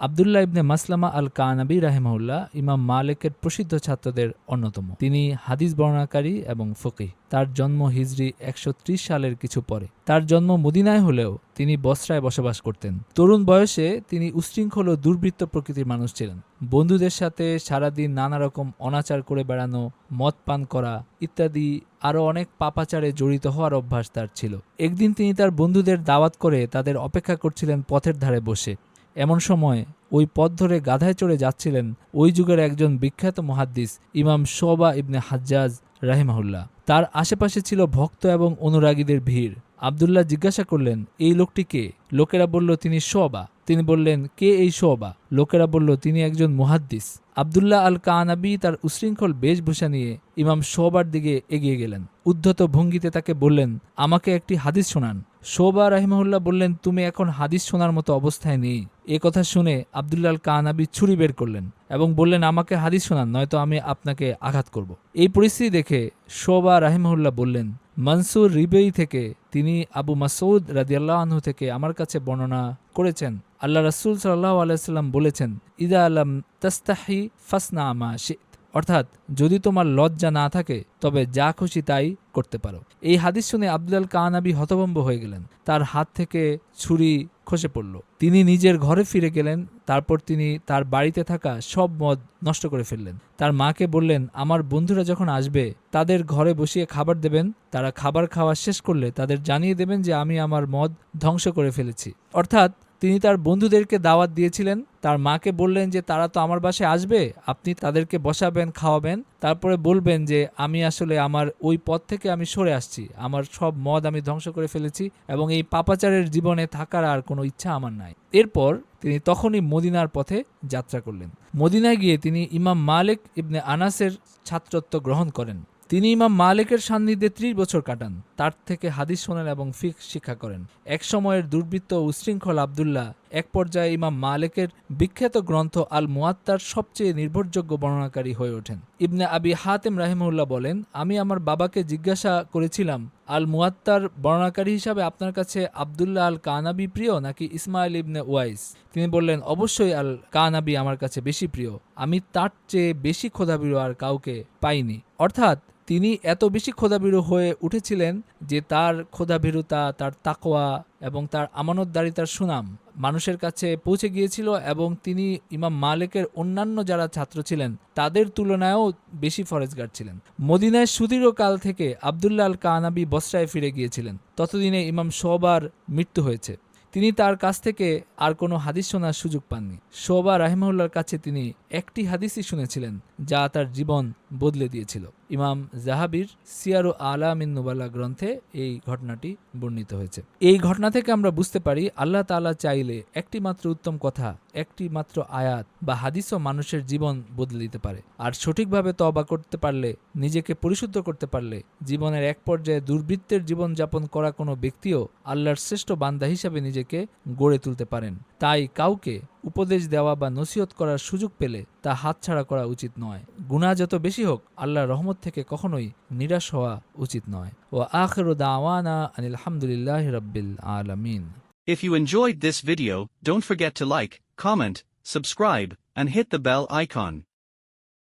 আবদুল্লাহ ইবনে মাসলামা আল কানাবী রাহিমাহুল্লাহ ইমাম মালিকের প্রসিদ্ধ ছাত্রদের অন্যতম। তিনি হাদিস বর্ণনাকারী এবং ফকিহ। তার জন্ম হিজরি ১৩০ সালের কিছু পরে। তার জন্ম মদিনায় হলেও তিনি বসরায় বসবাস করতেন। তরুণ বয়সে তিনি উচ্ছৃঙ্খল ও দুর্বৃত্ত প্রকৃতির মানুষ ছিলেন। বন্ধুদের সাথে সারাদিন নানা রকম অনাচার করে বেড়ানো, মদ পান করা ইত্যাদি আরও অনেক পাপাচারে জড়িত হওয়ার অভ্যাস তার ছিল। একদিন তিনি তার বন্ধুদের দাওয়াত করে তাদের অপেক্ষা করছিলেন পথের ধারে বসে। এমন সময় ওই পথ ধরে গাধায় চড়ে যাচ্ছিলেন ওই যুগের একজন বিখ্যাত মুহাদ্দিস ইমাম শুবা ইবনে হাজ্জাজ রাহিমাহুল্লাহ। তার আশেপাশে ছিল ভক্ত এবং অনুরাগীদের ভিড়। আবদুল্লাহ জিজ্ঞাসা করলেন, এই লোকটি কে? লোকেরা বলল, তিনি শুবা। তিনি বললেন, কে এই শুবা? লোকেরা বলল, তিনি একজন মুহাদ্দিস। আবদুল্লাহ আল কানাবী তার উশৃঙ্খল বেশভূষা নিয়ে ইমাম শুবার দিকে এগিয়ে গেলেন। উদ্ধত ভঙ্গিতে তাকে বললেন, আমাকে একটি হাদিস শোনান। শুবা রাহিমাহুল্লাহ বললেন, তুমি এখন হাদিস শোনার মতো অবস্থায় নেই। এ কথা শুনে আবদুল্লাহ আল কানাবী ছুরি বের করলেন এবং বললেন, আমাকে হাদিস শোনান, নয়তো আমি আপনাকে আঘাত করব। এই পরিস্থিতি দেখে শুবা রাহিমাহুল্লাহ বললেন, মনসুর রিবেই থেকে, তিনি আবু মাসউদ রাদিয়াল্লাহু আনহু থেকে আমার কাছে বর্ণনা করেছেন, আল্লাহ রাসূল সাল্লাল্লাহু আলাইহি ওয়াসাল্লাম বলেছেন, ইদা লাম তাস্তাহি ফাসনা মা শিত, অর্থাৎ যদি তোমার লজ্জা না থাকে তবে যা খুশি তাই করতে পারো। এই হাদিস শুনে আবদুল কানাবী হতভম্ব হয়ে গেলেন। তার হাত থেকে ছুরি খসে পড়ল। তিনি নিজের ঘরে ফিরে গেলেন। তারপর তিনি তার বাড়িতে থাকা সব মদ নষ্ট করে ফেললেন। তার মাকে বললেন, আমার বন্ধুরা যখন আসবে তাদের ঘরে বসিয়ে খাবার দেবেন। তারা খাবার খাওয়া শেষ করলে তাদের জানিয়ে দেবেন যে আমি আমার মদ ধ্বংস করে ফেলেছি। অর্থাৎ তিনি তার বন্ধুদেরকে দাওয়াত দিয়েছিলেন। তার মাকে বললেন যে তারা তো আমার বাসায় আসবে, আপনি তাদেরকে বসাবেন, খাওয়াবেন, তারপরে বলবেন যে আমি আসলে আমার ওই পথ থেকে আমি সরে আসছি, আমার সব মদ আমি ধ্বংস করে ফেলেছি এবং এই পাপাচারের জীবনে থাকার আর কোনো ইচ্ছা আমার নাই। এরপর তিনি তখনই মদিনার পথে যাত্রা করলেন। মদিনায় গিয়ে তিনি ইমাম মালিক ইবনে আনাসের ছাত্রত্ব গ্রহণ করেন। তিনি ইমাম মালিকের সান্নিধ্যে ৩০ বছর কাটান। তার থেকে হাদিস শোনেন এবং ফিকহ শিক্ষা করেন। এক সময়ের দুর্বৃত্ত ও উশৃঙ্খল আবদুল্লাহ এক পর্যায়ে ইমাম মালিকের বিখ্যাত গ্রন্থ আল মুয়াত্তার সবচেয়ে নির্ভরযোগ্য বর্ণনাকারী হয়ে ওঠেন। ইবনে আবি হাতেম রাহিমাহুল্লাহ বলেন, আমি আমার বাবাকে জিজ্ঞাসা করেছিলাম, আল মুয়াত্তার বর্ণনাকারী হিসাবে আপনার কাছে আবদুল্লাহ আল কানাবী প্রিয় নাকি ইসমাইল ইবনে ওয়াইস? তিনি বললেন, অবশ্যই আল কানাবী আমার কাছে বেশি প্রিয়। আমি তার চেয়ে বেশি খোদাভীরু আর কাউকে পাইনি। অর্থাৎ তিনি এত বেশি খোদাভীরু হয়ে উঠেছিলেন যে তার খোদাভীরুতা, তার তাকওয়া এবং তার আমানতদারিতার সুনাম মানুষের কাছে পৌঁছে গিয়েছিল এবং তিনি ইমাম মালিকের অন্যান্য যারা ছাত্র ছিলেন তাদের তুলনায়ও বেশি ফরেজগার ছিলেন। মদিনায় সুদীর্ঘকাল থেকে আবদুল্লাহ আল কানাবী বসরায় ফিরে গিয়েছিলেন। ততদিনে ইমাম শুবার মৃত্যু হয়েছে। তিনি তার কাছ থেকে আর কোনো হাদিস শোনার সুযোগ পাননি। শুবা রাহিমাহুল্লাহর কাছে তিনি একটি হাদিসই শুনেছিলেন যা তার জীবন বদলে দিয়েছিল। ইমাম যাহাবির সিয়ারু আলামিন নুবালা গ্রন্থে এই ঘটনাটি বর্ণিত হয়েছে। এই ঘটনা থেকে আমরা বুঝতে পারি, আল্লাহ তাআলা চাইলে একটি মাত্র উত্তম কথা, একটি মাত্র আয়াত বা হাদিসও মানুষের জীবন বদলে দিতে পারে। আর সঠিকভাবে তওবা করতে পারলে, নিজেকে পরিশুদ্ধ করতে পারলে, জীবনের এক পর্যায়ে দুর্বৃত্তের জীবন যাপন করা কোনো ব্যক্তিও আল্লাহর শ্রেষ্ঠ বান্দা হিসাবে নিজেকে গড়ে তুলতে পারেন। তাই কাউকে উপদেশ দেওয়া বা নসিহত করার সুযোগ পেলে তা হাতছাড়া করা উচিত নয়। গুনাহ যত বেশি হোক, আল্লাহর রহমত থেকে কখনোই নিরাশ হওয়া উচিত নয়। ওয়া আখিরু দাওয়ানা আনিল হামদুলিল্লাহি রাব্বিল আলামিন। If you enjoyed this video, don't forget to like, comment, subscribe, and hit the bell icon.